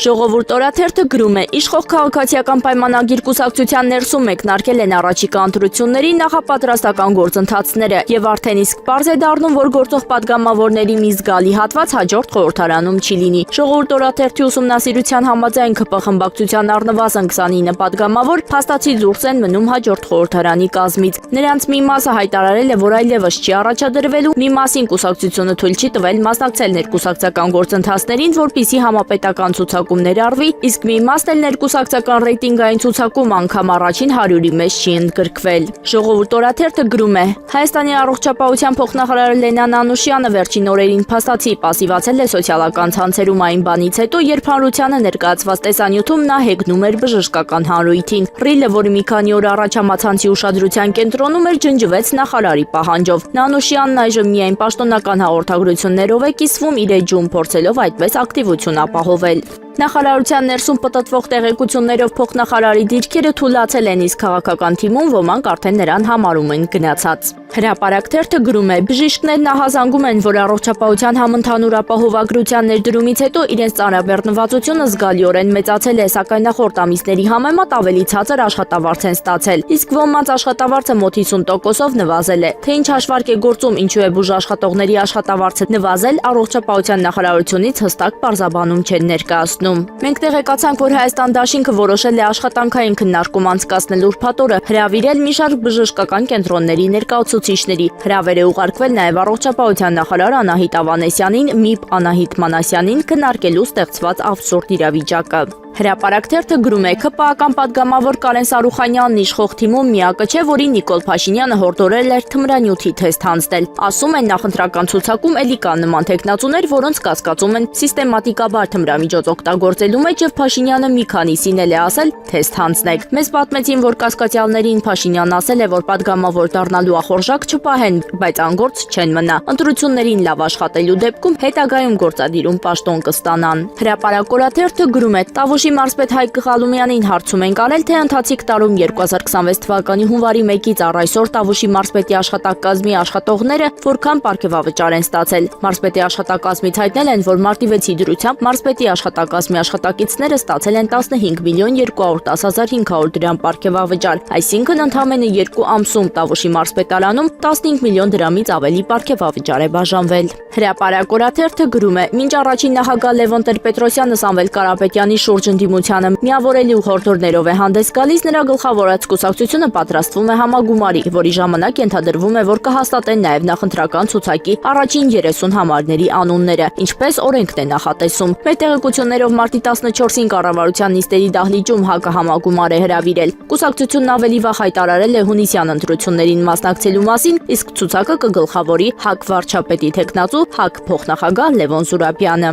Ժողովուրդ օրաթերթը գրում է, իշխող քաղաքացիական պայմանագիր կուսակցության ներսում մեկնարկել են առաջիկա ընտրությունների նախապատրաստական գործընթացները եւ արդեն իսկ պարզ է դառնում, որ գործող падգամավորների մի զգալի հատված հաջորդ խորհրդարանում չի լինի։ Ժողովուրդ օրաթերթի ուսումնասիրության համաձայն ԿՊ խմբակցության առնվազն 29 падգամավոր փաստացի դուրս են մնում հաջորդ խորհրդարանի կազմից։ Նրանց մի մասը հայտարարել է, որ այլևս չի առաջադրվելու, մի մասին կուսակցությունը թույլ չի տվել մասնակցել ներկուսակցական գործընթացներին, որպեսզի համապետական ցուցակումներ արվի, իսկ մի մասն էլ ներկուսակցական ռեյտինգային ցուցակում անգամ առաջին 100-ի մեջ չի ընդգրկվել։ Ժողովուրդ օրաթերթը գրում է. Հայաստանի առողջապահության փոխնախարար Լենան Անուշյանը վերջին օրերին փաստացի պասիվացել է սոցիալական ցանցերում այն բանից հետո, երբ հանրությանը ներկայացված տեսանյութում նա հեգնում էր բժշկական հանրույթին։ Ռիլը, որը մի քանի օր առաջ համացանցի ուշադրության կենտրոնում էր, ջնջվեց նախարարի պահանջով։ Նանուշյանն այժմ միայն պաշտոնական հաղորդագրություններով է կիսվում իր էջում, փորձելով այդպես ակտիվություն ապահովել։ Նախարարության ներսում պտտվող տեղեկություններով փոխնախարարի դիրքերը թուլացել են, իսկ քաղաքական թիմում ոմանք արդեն նրան համարում են գնացած։ Հրապարակ թերթը գրում է. բժիշկներն ահազանգում են, որ առողջապահության համընդհանուր ապահովագրության ներդրումից հետո իրենց ծանրաբեռնվածությունը զգալիորեն մեծացել է, սակայն նախորդ ամիսների համեմատ ավելի ցածր աշխատավարձ են ստացել, իսկ ոմանց աշխատավարձը մոտ 50%-ով նվազել է։ Թե ինչ հաշվարկ է գործում, ինչու է բուժաշխատողների աշխատավարձը նվազել, առողջապահության նախարարությունից հստակ պարզաբանում չեն ներկայացնում։ Մենք տեղեկացանք, որ Հայաստան դաշինքը որոշել է աշխատանքային քննարկում անցկացնել ուրբաթ օրը, հրավիրել մի շարք բժշկական կենտրոնների ներկայացուցիչների։ Հրավեր է ուղարկվել նաև առողջապահության նախարար Անահիտ Ավանեսյանին, ՄԻՊ Անահիտ Մանասյանին քննարկելու ստեղծված աբսուրդ իրավիճակը։ Հրապարակ թերթը գրում է. ԿՊ-ական падգամավոր Կարեն Սարուխանյանն իշխող թիմում միակը չէ, որին Նիկոլ Փաշինյանը հորդորել էր թմրանյութի թեստ հանձնել։ Ասում են, նախընտրական ցուցակում էլի կան նման տեխնացուներ, որոնց կասկածում են սիստեմատիկաբար թմրամիջոց օգտագործելու մեջ, եւ Փաշինյանը մի քանիսին էլ է ասել թեստ հանձնեք։ Մեզ պատմեցին, որ կասկածյալներին Փաշինյանն ասել է, որ падգամավոր դառնալու ախորժակ չպահեն, բայց անգործ չեն մնա։ Ընտրություններին լավ աշխատելու դեպքում հետագայում գործադիրում պաշտոն կստանան։ Հրապարակ օրաթերթը գրում է. Տավուշի մարզպետ Հայկ Գղալումյանին հարցում են կարել, թե ընթացիկ տարում 2026 թվականի հունվարի 1-ից առ այսօր Տավուշի մարզպետի աշխատակազմի աշխատողները որքան պարգևավճար են ստացել։ Մարզպետի աշխատակազմից հայտնել են, որ մարտի 6-ի դրությամբ մարզպետի աշխատակազմի աշխատակիցները ստացել են 15 միլիոն 210,500 դրամ պարգևավճար, այսինքն ընդամենը 2 ամսում Տավուշի մարզպետարանում 15 միլիոն դրամից ավելի պարգևավճար է բաժանվել։ Հրապարակ օրաթերթը գրում է. մինչ առաջին նախագահ Լևոն Տեր-Պետրոսյանը Սամվել Կարապետյանի շուրջ ընդդիմությանը միավորելու հորդորներով է հանդես գալիս, նրա գլխավորած կուսակցությունը պատրաստվում է համագումարի, որի ժամանակ ենթադրվում է, որ կհաստատեն նաև նախընտրական ցուցակի առաջին 30 համարների անունները, ինչպես օրենքն է նախատեսում։ Մեր տեղեկություններով մարտի 14-ին կառավարության նիստերի դահլիճում ՀԱԿ-ը համագումար է հրավիրել։ Կուսակցությունն ավելի վաղ հայտարարել է հունիսյան ընտրություններին մասնակցելու մասին, իսկ ցուցակը կգլխավորի ՀԱԿ վարչապետի թեկնածու ՀԱԿ փոխնախագահ Լևոն Զուրաբյանը։